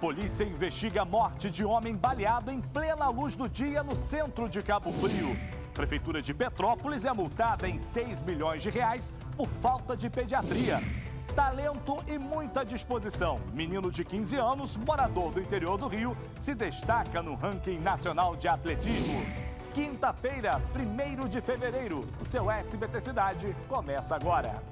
Polícia investiga a morte de homem baleado em plena luz do dia no centro de Cabo Frio. Prefeitura de Petrópolis é multada em R$6 milhões por falta de pediatria. Talento e muita disposição. Menino de 15 anos, morador do interior do Rio, se destaca no ranking nacional de atletismo. Quinta-feira, 1º de fevereiro, o seu SBT Cidade começa agora.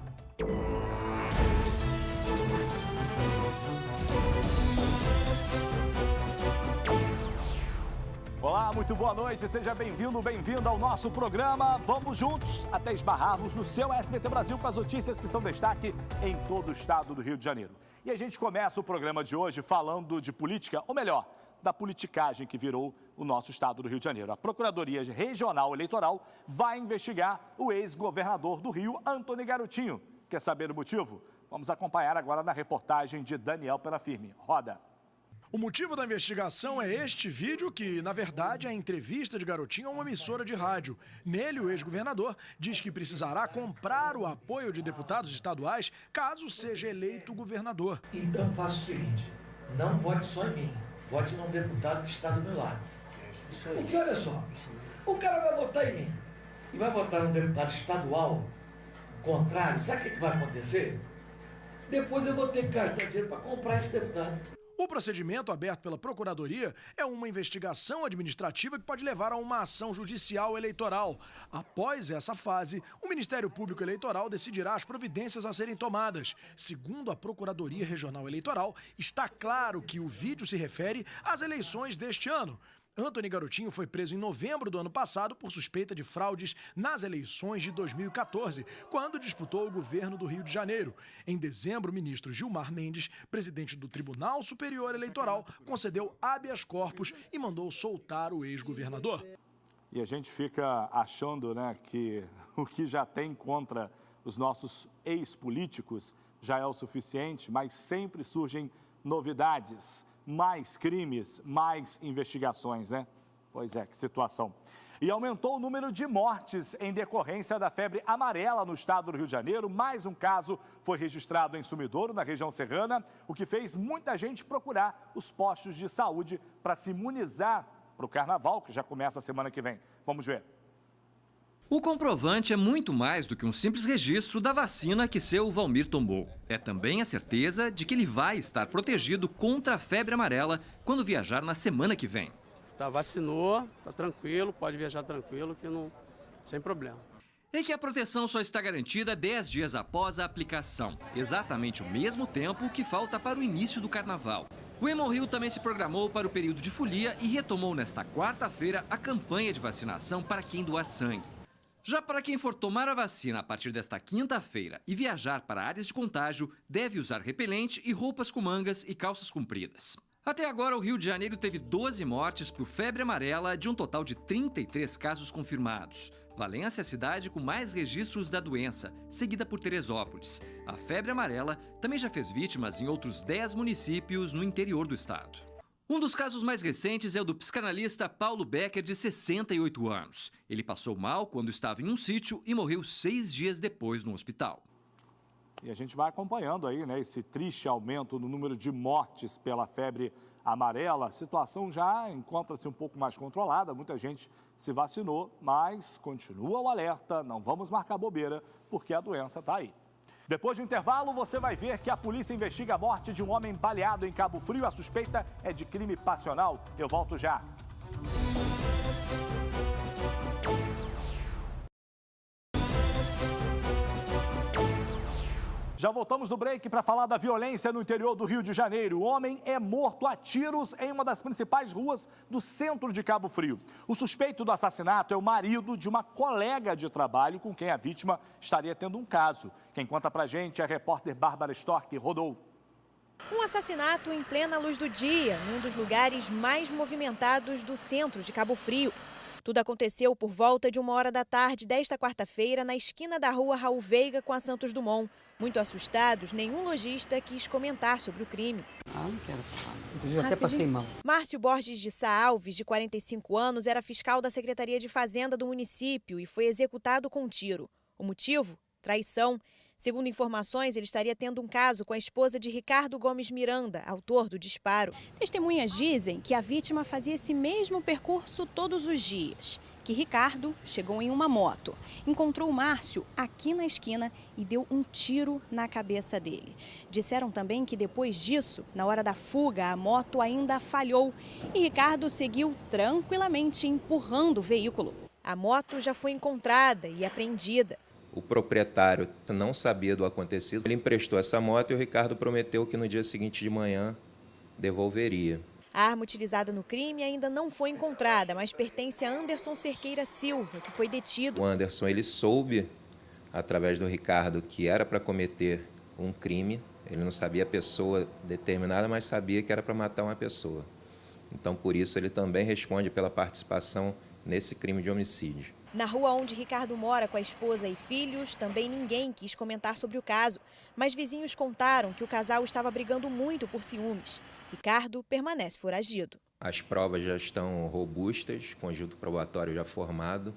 Olá, muito boa noite, seja bem-vindo, bem-vinda ao nosso programa. Vamos juntos até esbarrarmos no seu SBT Brasil com as notícias que são destaque em todo o estado do Rio de Janeiro. E a gente começa o programa de hoje falando de política, ou melhor, da politicagem que virou o nosso estado do Rio de Janeiro. A Procuradoria Regional Eleitoral vai investigar o ex-governador do Rio, Antony Garotinho. Quer saber o motivo? Vamos acompanhar agora na reportagem de Daniel Pelafirme. Roda! O motivo da investigação é este vídeo que, na verdade, é a entrevista de Garotinho a uma emissora de rádio. Nele, o ex-governador diz que precisará comprar o apoio de deputados estaduais caso seja eleito governador. Então faça o seguinte, não vote só em mim, vote num deputado que está do meu lado. Porque olha só, o cara vai votar em mim e vai votar num deputado estadual contrário, sabe o que vai acontecer? Depois eu vou ter que gastar dinheiro para comprar esse deputado. O procedimento aberto pela Procuradoria é uma investigação administrativa que pode levar a uma ação judicial eleitoral. Após essa fase, o Ministério Público Eleitoral decidirá as providências a serem tomadas. Segundo a Procuradoria Regional Eleitoral, está claro que o vídeo se refere às eleições deste ano. Antony Garotinho foi preso em novembro do ano passado por suspeita de fraudes nas eleições de 2014, quando disputou o governo do Rio de Janeiro. Em dezembro, o ministro Gilmar Mendes, presidente do Tribunal Superior Eleitoral, concedeu habeas corpus e mandou soltar o ex-governador. E a gente fica achando, que o que já tem contra os nossos ex-políticos já é o suficiente, mas sempre surgem novidades. Mais crimes, mais investigações, Pois é, que situação. E aumentou o número de mortes em decorrência da febre amarela no estado do Rio de Janeiro. Mais um caso foi registrado em Sumidouro, na região serrana, o que fez muita gente procurar os postos de saúde para se imunizar para o carnaval, que já começa a semana que vem. Vamos ver. O comprovante é muito mais do que um simples registro da vacina que seu Valmir tomou. É também a certeza de que ele vai estar protegido contra a febre amarela quando viajar na semana que vem. Vacinou, tá tranquilo, pode viajar tranquilo, sem problema. E que a proteção só está garantida 10 dias após a aplicação, exatamente o mesmo tempo que falta para o início do carnaval. O Hemorrio também se programou para o período de folia e retomou nesta quarta-feira a campanha de vacinação para quem doar sangue. Já para quem for tomar a vacina a partir desta quinta-feira e viajar para áreas de contágio, deve usar repelente e roupas com mangas e calças compridas. Até agora, o Rio de Janeiro teve 12 mortes por febre amarela, de um total de 33 casos confirmados. Valência é a cidade com mais registros da doença, seguida por Teresópolis. A febre amarela também já fez vítimas em outros 10 municípios no interior do estado. Um dos casos mais recentes é o do psicanalista Paulo Becker, de 68 anos. Ele passou mal quando estava em um sítio e morreu 6 dias depois no hospital. E a gente vai acompanhando aí, esse triste aumento no número de mortes pela febre amarela. A situação já encontra-se um pouco mais controlada, muita gente se vacinou, mas continua o alerta, não vamos marcar bobeira, porque a doença está aí. Depois do intervalo, você vai ver que a polícia investiga a morte de um homem baleado em Cabo Frio. A suspeita é de crime passional. Eu volto já. Já voltamos do break para falar da violência no interior do Rio de Janeiro. O homem é morto a tiros em uma das principais ruas do centro de Cabo Frio. O suspeito do assassinato é o marido de uma colega de trabalho com quem a vítima estaria tendo um caso. Quem conta pra gente é a repórter Bárbara Storck. Rodou. Um assassinato em plena luz do dia, num dos lugares mais movimentados do centro de Cabo Frio. Tudo aconteceu por volta de 1h da tarde desta quarta-feira, na esquina da rua Raul Veiga com a Santos Dumont. Muito assustados, nenhum lojista quis comentar sobre o crime. Não quero falar. Inclusive, até passei mal. Márcio Borges de Sá Alves, de 45 anos, era fiscal da Secretaria de Fazenda do município e foi executado com um tiro. O motivo? Traição. Segundo informações, ele estaria tendo um caso com a esposa de Ricardo Gomes Miranda, autor do disparo. Testemunhas dizem que a vítima fazia esse mesmo percurso todos os dias. Que Ricardo chegou em uma moto, encontrou Márcio aqui na esquina e deu um tiro na cabeça dele. Disseram também que depois disso, na hora da fuga, a moto ainda falhou e Ricardo seguiu tranquilamente empurrando o veículo. A moto já foi encontrada e apreendida. O proprietário não sabia do acontecido, ele emprestou essa moto e o Ricardo prometeu que no dia seguinte de manhã devolveria. A arma utilizada no crime ainda não foi encontrada, mas pertence a Anderson Cerqueira Silva, que foi detido. O Anderson, ele soube, através do Ricardo, que era para cometer um crime. Ele não sabia a pessoa determinada, mas sabia que era para matar uma pessoa. Então, por isso, ele também responde pela participação nesse crime de homicídio. Na rua onde Ricardo mora com a esposa e filhos, também ninguém quis comentar sobre o caso. Mas vizinhos contaram que o casal estava brigando muito por ciúmes. Ricardo permanece foragido. As provas já estão robustas, conjunto probatório já formado.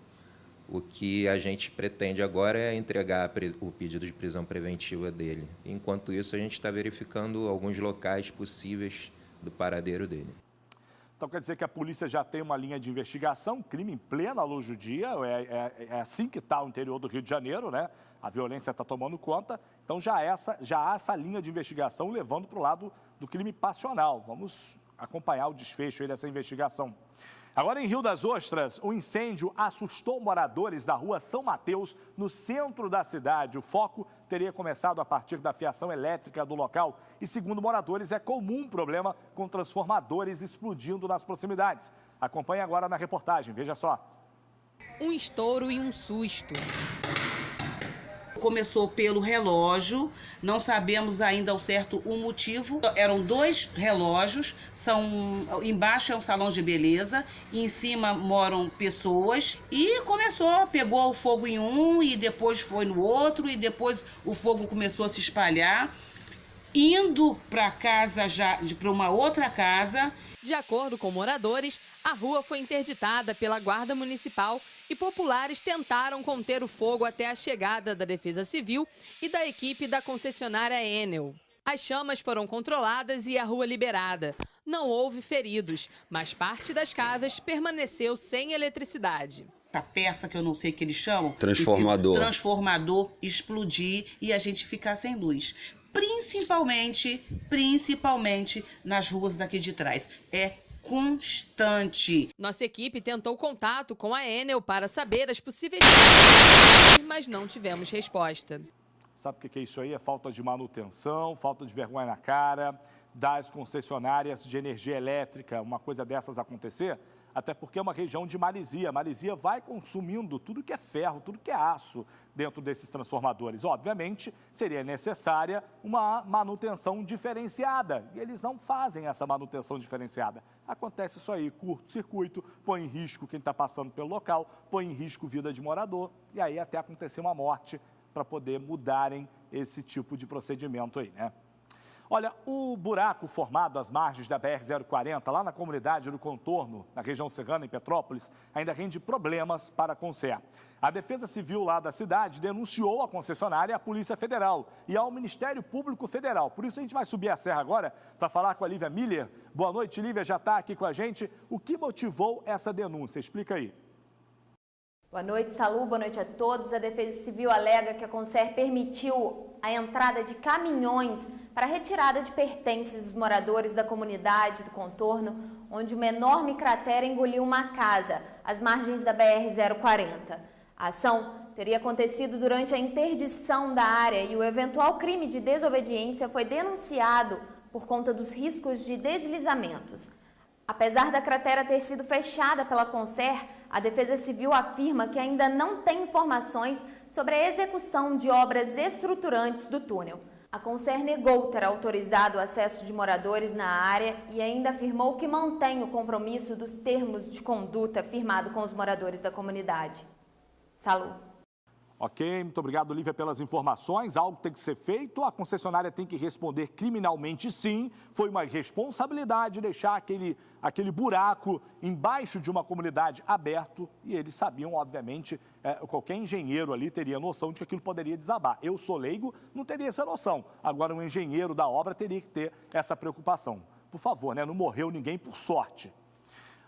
O que a gente pretende agora é entregar o pedido de prisão preventiva dele. Enquanto isso, a gente está verificando alguns locais possíveis do paradeiro dele. Então quer dizer que a polícia já tem uma linha de investigação, crime em plena luz do dia, é assim que está o interior do Rio de Janeiro, né? A violência está tomando conta, então já há essa linha de investigação levando para o lado do crime passional. Vamos acompanhar o desfecho aí dessa investigação. Agora, em Rio das Ostras, um incêndio assustou moradores da rua São Mateus, no centro da cidade. O foco teria começado a partir da fiação elétrica do local e, segundo moradores, é comum problema com transformadores explodindo nas proximidades. Acompanhe agora na reportagem, veja só. Um estouro e um susto. Começou pelo relógio, não sabemos ainda ao certo o motivo. Eram 2 relógios, embaixo é um salão de beleza, e em cima moram pessoas. E pegou o fogo em um e depois foi no outro e depois o fogo começou a se espalhar, indo para uma outra casa. De acordo com moradores, a rua foi interditada pela Guarda Municipal e populares tentaram conter o fogo até a chegada da Defesa Civil e da equipe da concessionária Enel. As chamas foram controladas e a rua liberada. Não houve feridos, mas parte das casas permaneceu sem eletricidade. A peça que eu não sei que eles chamam, transformador explodir e a gente ficar sem luz. Principalmente nas ruas daqui de trás. É constante. Nossa equipe tentou contato com a Enel para saber as possíveis, mas não tivemos resposta. Sabe o que é isso aí? É falta de manutenção, falta de vergonha na cara das concessionárias de energia elétrica, uma coisa dessas acontecer, até porque é uma região de maresia. Maresia vai consumindo tudo que é ferro, tudo que é aço dentro desses transformadores. Obviamente, seria necessária uma manutenção diferenciada, e eles não fazem essa manutenção diferenciada. Acontece isso aí, curto-circuito, põe em risco quem está passando pelo local, põe em risco vida de morador, e aí até acontecer uma morte para poder mudarem esse tipo de procedimento aí, né? Olha, o buraco formado às margens da BR-040, lá na comunidade do Contorno, na região serrana, em Petrópolis, ainda rende problemas para a Conser. A Defesa Civil lá da cidade denunciou a concessionária à Polícia Federal e ao Ministério Público Federal. Por isso a gente vai subir a serra agora para falar com a Lívia Miller. Boa noite, Lívia, já está aqui com a gente. O que motivou essa denúncia? Explica aí. Boa noite, Salu. Boa noite a todos. A Defesa Civil alega que a Conser permitiu a entrada de caminhões para a retirada de pertences dos moradores da comunidade do Contorno, onde uma enorme cratera engoliu uma casa, às margens da BR-040. A ação teria acontecido durante a interdição da área e o eventual crime de desobediência foi denunciado por conta dos riscos de deslizamentos. Apesar da cratera ter sido fechada pela Conser, a Defesa Civil afirma que ainda não tem informações sobre a execução de obras estruturantes do túnel. A Conser negou ter autorizado o acesso de moradores na área e ainda afirmou que mantém o compromisso dos termos de conduta firmado com os moradores da comunidade. Salu. Ok, muito obrigado, Lívia, pelas informações. Algo tem que ser feito, a concessionária tem que responder criminalmente, sim. Foi uma irresponsabilidade deixar aquele buraco embaixo de uma comunidade aberto e eles sabiam, obviamente, qualquer engenheiro ali teria noção de que aquilo poderia desabar. Eu sou leigo, não teria essa noção. Agora, um engenheiro da obra teria que ter essa preocupação. Por favor, né? Não morreu ninguém por sorte.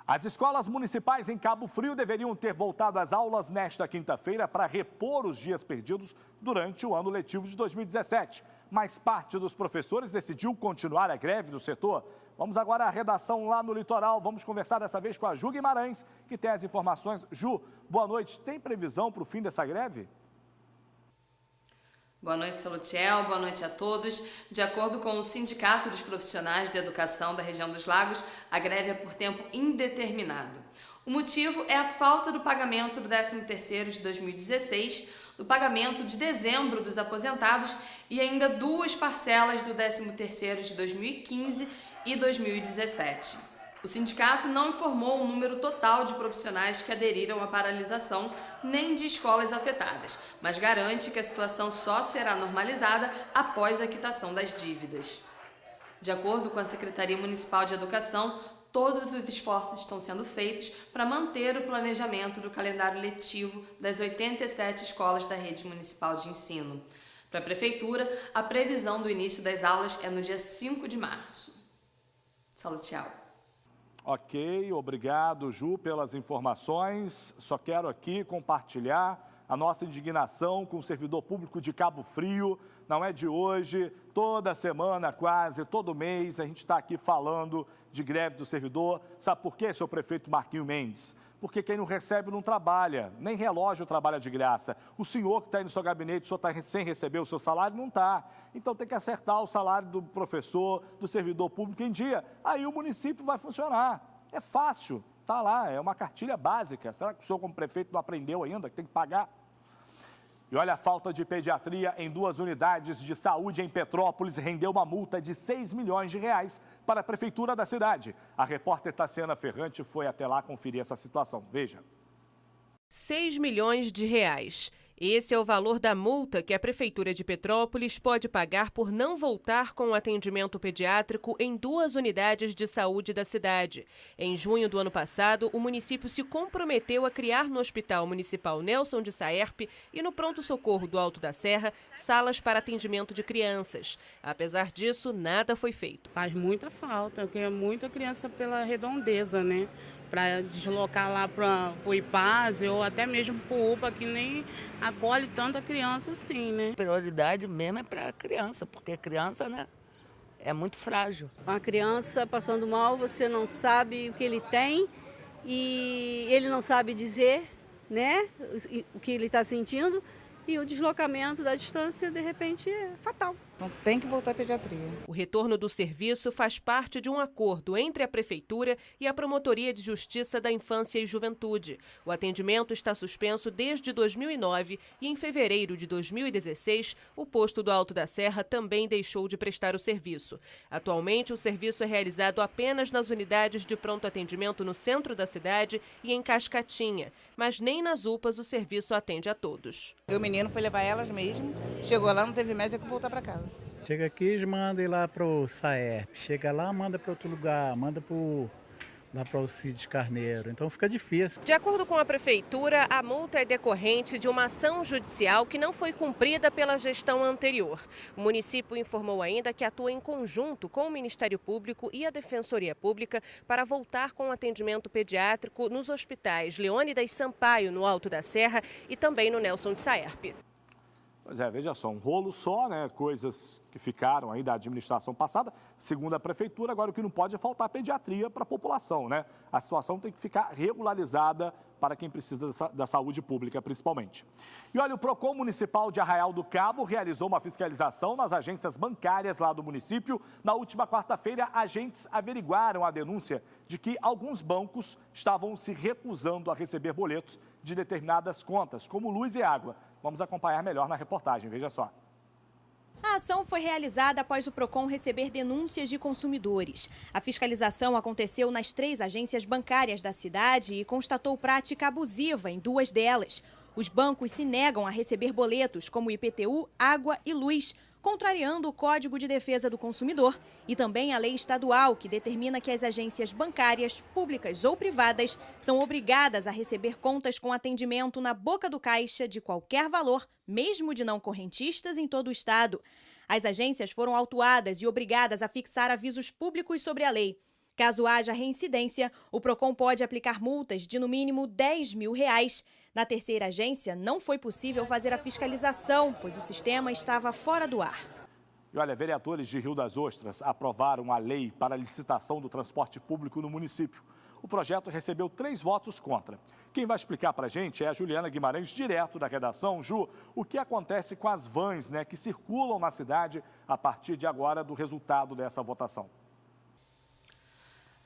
As escolas municipais em Cabo Frio deveriam ter voltado às aulas nesta quinta-feira para repor os dias perdidos durante o ano letivo de 2017. Mas parte dos professores decidiu continuar a greve do setor. Vamos agora à redação lá no litoral. Vamos conversar dessa vez com a Ju Guimarães, que tem as informações. Ju, boa noite. Tem previsão para o fim dessa greve? Boa noite, Salutiel. Boa noite a todos. De acordo com o Sindicato dos Profissionais de Educação da região dos Lagos, a greve é por tempo indeterminado. O motivo é a falta do pagamento do 13º de 2016, do pagamento de dezembro dos aposentados e ainda 2 parcelas do 13º de 2015 e 2017. O sindicato não informou o número total de profissionais que aderiram à paralisação, nem de escolas afetadas, mas garante que a situação só será normalizada após a quitação das dívidas. De acordo com a Secretaria Municipal de Educação, todos os esforços estão sendo feitos para manter o planejamento do calendário letivo das 87 escolas da rede municipal de ensino. Para a Prefeitura, a previsão do início das aulas é no dia 5 de março. Salutiel. Ok, obrigado, Ju, pelas informações. Só quero aqui compartilhar a nossa indignação com o servidor público de Cabo Frio. Não é de hoje, toda semana quase, todo mês, a gente está aqui falando de greve do servidor. Sabe por quê, senhor prefeito Marquinho Mendes? Porque quem não recebe não trabalha, nem relógio trabalha de graça. O senhor que está aí no seu gabinete, o senhor está sem receber o seu salário? Não está. Então tem que acertar o salário do professor, do servidor público em dia. Aí o município vai funcionar. É fácil, está lá, é uma cartilha básica. Será que o senhor como prefeito não aprendeu ainda que tem que pagar? E olha, a falta de pediatria em 2 unidades de saúde em Petrópolis rendeu uma multa de R$6 milhões para a prefeitura da cidade. A repórter Tassiana Ferrante foi até lá conferir essa situação. Veja. R$6 milhões. Esse é o valor da multa que a Prefeitura de Petrópolis pode pagar por não voltar com o atendimento pediátrico em 2 unidades de saúde da cidade. Em junho do ano passado, o município se comprometeu a criar no Hospital Municipal Nelson de Saerpe e no Pronto-Socorro do Alto da Serra salas para atendimento de crianças. Apesar disso, nada foi feito. Faz muita falta, porque é muita criança pela redondeza, né? Para deslocar lá para o IPASE ou até mesmo para o UPA, que nem acolhe tanta criança assim, né? Prioridade mesmo é para a criança, porque a criança, né, é muito frágil. Uma criança passando mal, você não sabe o que ele tem e ele não sabe dizer, né, o que ele está sentindo. E o deslocamento da distância, de repente, é fatal. Então tem que voltar à pediatria. O retorno do serviço faz parte de um acordo entre a Prefeitura e a Promotoria de Justiça da Infância e Juventude. O atendimento está suspenso desde 2009 e em fevereiro de 2016, o posto do Alto da Serra também deixou de prestar o serviço. Atualmente, o serviço é realizado apenas nas unidades de pronto atendimento no centro da cidade e em Cascatinha, mas nem nas UPAs o serviço atende a todos. O menino foi levar elas mesmo, chegou lá, não teve médico, que voltar para casa. Chega aqui, manda ir lá para o Saerpe. Chega lá, manda para outro lugar, manda lá para o Alcides Carneiro. Então fica difícil. De acordo com a Prefeitura, a multa é decorrente de uma ação judicial que não foi cumprida pela gestão anterior. O município informou ainda que atua em conjunto com o Ministério Público e a Defensoria Pública para voltar com o atendimento pediátrico nos hospitais Leônidas Sampaio, no Alto da Serra, e também no Nelson de Saerpe. Pois é, veja só, um rolo só, né? Coisas que ficaram aí da administração passada, segundo a Prefeitura. Agora o que não pode é faltar pediatria para a população, né? A situação tem que ficar regularizada para quem precisa da saúde pública, principalmente. E olha, o PROCON Municipal de Arraial do Cabo realizou uma fiscalização nas agências bancárias lá do município. Na última quarta-feira, agentes averiguaram a denúncia de que alguns bancos estavam se recusando a receber boletos de determinadas contas, como luz e água. Vamos acompanhar melhor na reportagem, veja só. A ação foi realizada após o PROCON receber denúncias de consumidores. A fiscalização aconteceu nas 3 agências bancárias da cidade e constatou prática abusiva em 2 delas. Os bancos se negam a receber boletos como IPTU, água e luz, contrariando o Código de Defesa do Consumidor e também a lei estadual que determina que as agências bancárias, públicas ou privadas, são obrigadas a receber contas com atendimento na boca do caixa de qualquer valor, mesmo de não correntistas em todo o estado. As agências foram autuadas e obrigadas a fixar avisos públicos sobre a lei. Caso haja reincidência, o PROCON pode aplicar multas de no mínimo R$10 mil. Na terceira agência, não foi possível fazer a fiscalização, pois o sistema estava fora do ar. E olha, vereadores de Rio das Ostras aprovaram a lei para a licitação do transporte público no município. O projeto recebeu 3 votos contra. Quem vai explicar para a gente é a Juliana Guimarães, direto da redação. Ju, o que acontece com as vans, que circulam na cidade a partir de agora do resultado dessa votação?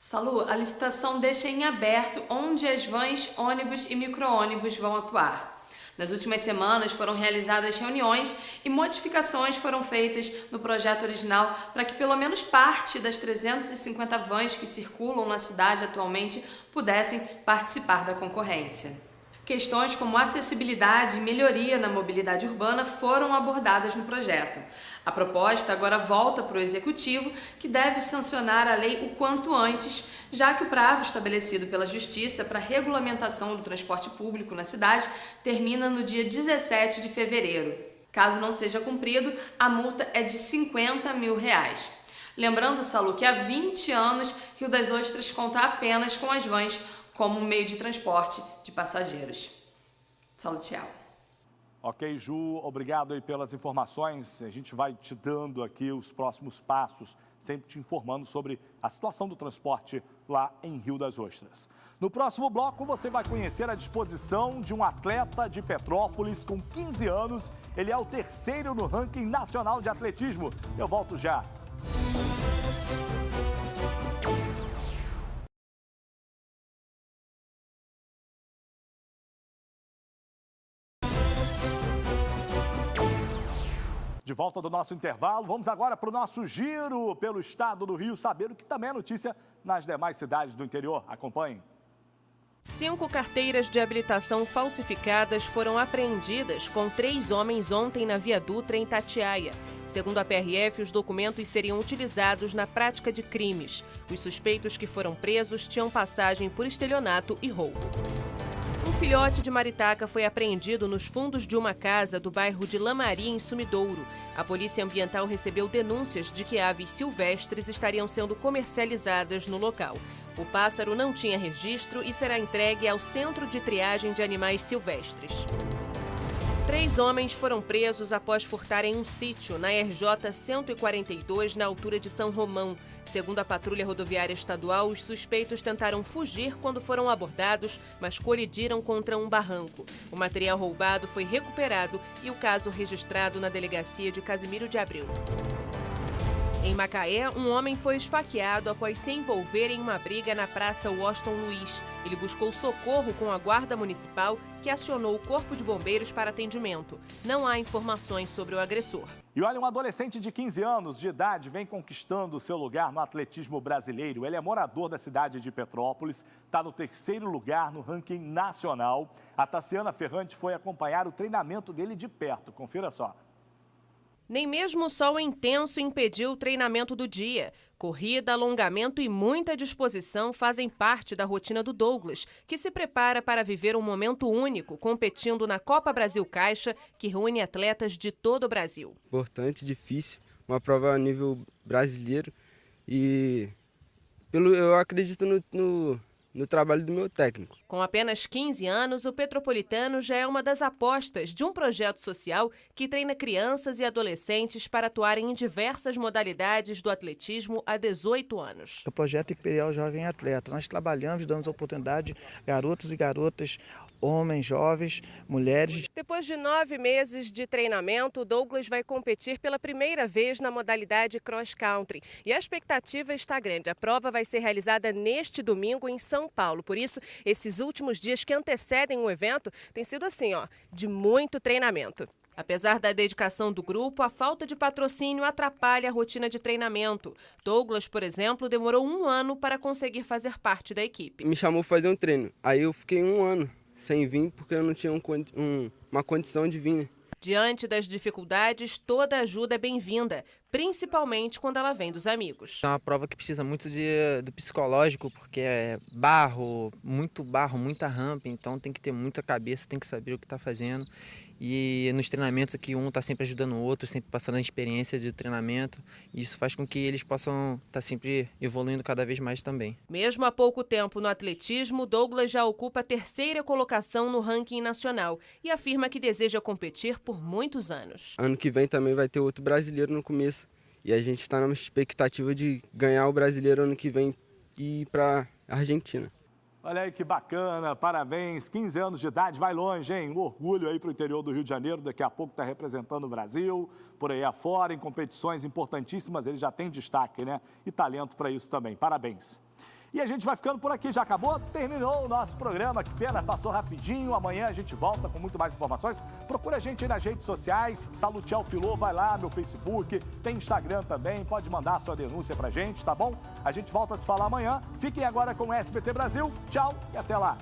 Salu, a licitação deixa em aberto onde as vans, ônibus e micro-ônibus vão atuar. Nas últimas semanas foram realizadas reuniões e modificações foram feitas no projeto original para que pelo menos parte das 350 vans que circulam na cidade atualmente pudessem participar da concorrência. Questões como acessibilidade e melhoria na mobilidade urbana foram abordadas no projeto. A proposta agora volta para o Executivo, que deve sancionar a lei o quanto antes, já que o prazo estabelecido pela Justiça para a regulamentação do transporte público na cidade termina no dia 17 de fevereiro. Caso não seja cumprido, a multa é de R$50 mil. Lembrando, Salu, que há 20 anos Rio das Ostras conta apenas com as vans como um meio de transporte de passageiros. Salu, tchau. Ok, Ju, obrigado aí pelas informações. A gente vai te dando aqui os próximos passos, sempre te informando sobre a situação do transporte lá em Rio das Ostras. No próximo bloco, você vai conhecer a disposição de um atleta de Petrópolis com 15 anos. Ele é o 3º no ranking nacional de atletismo. Eu volto já. De volta do nosso intervalo, vamos agora para o nosso giro pelo estado do Rio, saber o que também é notícia nas demais cidades do interior. Acompanhem. 5 carteiras de habilitação falsificadas foram apreendidas com 3 homens ontem na Via Dutra, em Itatiaia. Segundo a PRF, os documentos seriam utilizados na prática de crimes. Os suspeitos que foram presos tinham passagem por estelionato e roubo. Um filhote de maritaca foi apreendido nos fundos de uma casa do bairro de Lamaria, em Sumidouro. A Polícia Ambiental recebeu denúncias de que aves silvestres estariam sendo comercializadas no local. O pássaro não tinha registro e será entregue ao Centro de Triagem de Animais Silvestres. 3 homens foram presos após furtarem um sítio na RJ 142, na altura de São Romão. Segundo a Patrulha Rodoviária Estadual, os suspeitos tentaram fugir quando foram abordados, mas colidiram contra um barranco. O material roubado foi recuperado e o caso registrado na delegacia de Casimiro de Abreu. Em Macaé, um homem foi esfaqueado após se envolver em uma briga na Praça Washington Luiz. Ele buscou socorro com a Guarda Municipal, que acionou o Corpo de Bombeiros para atendimento. Não há informações sobre o agressor. E olha, um adolescente de 15 anos de idade vem conquistando seu lugar no atletismo brasileiro. Ele é morador da cidade de Petrópolis, está no 3º lugar no ranking nacional. A Tassiana Ferrante foi acompanhar o treinamento dele de perto. Confira só. Nem mesmo o sol intenso impediu o treinamento do dia. Corrida, alongamento e muita disposição fazem parte da rotina do Douglas, que se prepara para viver um momento único, competindo na Copa Brasil Caixa, que reúne atletas de todo o Brasil. Importante, difícil, uma prova a nível brasileiro e eu acredito no trabalho do meu técnico. Com apenas 15 anos, o Petropolitano já é uma das apostas de um projeto social que treina crianças e adolescentes para atuarem em diversas modalidades do atletismo há 18 anos. O projeto Imperial Jovem Atleta. Nós trabalhamos, damos oportunidade a garotos e garotas, homens, jovens, mulheres. Depois de 9 meses de treinamento, Douglas vai competir pela primeira vez na modalidade cross country. E a expectativa está grande. A prova vai ser realizada neste domingo em São Paulo. Por isso, esses últimos dias que antecedem o evento têm sido assim, de muito treinamento. Apesar da dedicação do grupo, a falta de patrocínio atrapalha a rotina de treinamento. Douglas, por exemplo, demorou 1 ano para conseguir fazer parte da equipe. Me chamou para fazer um treino, aí eu fiquei 1 ano sem vir porque eu não tinha uma condição de vir, né? Diante das dificuldades, toda ajuda é bem-vinda, principalmente quando ela vem dos amigos. É uma prova que precisa muito do psicológico, porque é barro, muita rampa, então tem que ter muita cabeça, tem que saber o que está fazendo. E nos treinamentos aqui um está sempre ajudando o outro, sempre passando a experiência de treinamento. E isso faz com que eles possam estar sempre evoluindo cada vez mais também. Mesmo há pouco tempo no atletismo, Douglas já ocupa a 3ª colocação no ranking nacional e afirma que deseja competir por muitos anos. Ano que vem também vai ter outro brasileiro no começo. E a gente está na expectativa de ganhar o brasileiro ano que vem e ir para a Argentina. Olha aí que bacana, parabéns, 15 anos de idade, vai longe, hein? Um orgulho aí para o interior do Rio de Janeiro, daqui a pouco está representando o Brasil, por aí afora, em competições importantíssimas, ele já tem destaque, né? E talento para isso também, parabéns. E a gente vai ficando por aqui, já acabou? Terminou o nosso programa, que pena, passou rapidinho. Amanhã a gente volta com muito mais informações. Procura a gente aí nas redes sociais, Salutiel Filô, vai lá, meu Facebook, tem Instagram também, pode mandar a sua denúncia pra gente, tá bom? A gente volta a se falar amanhã. Fiquem agora com o SBT Brasil, tchau e até lá.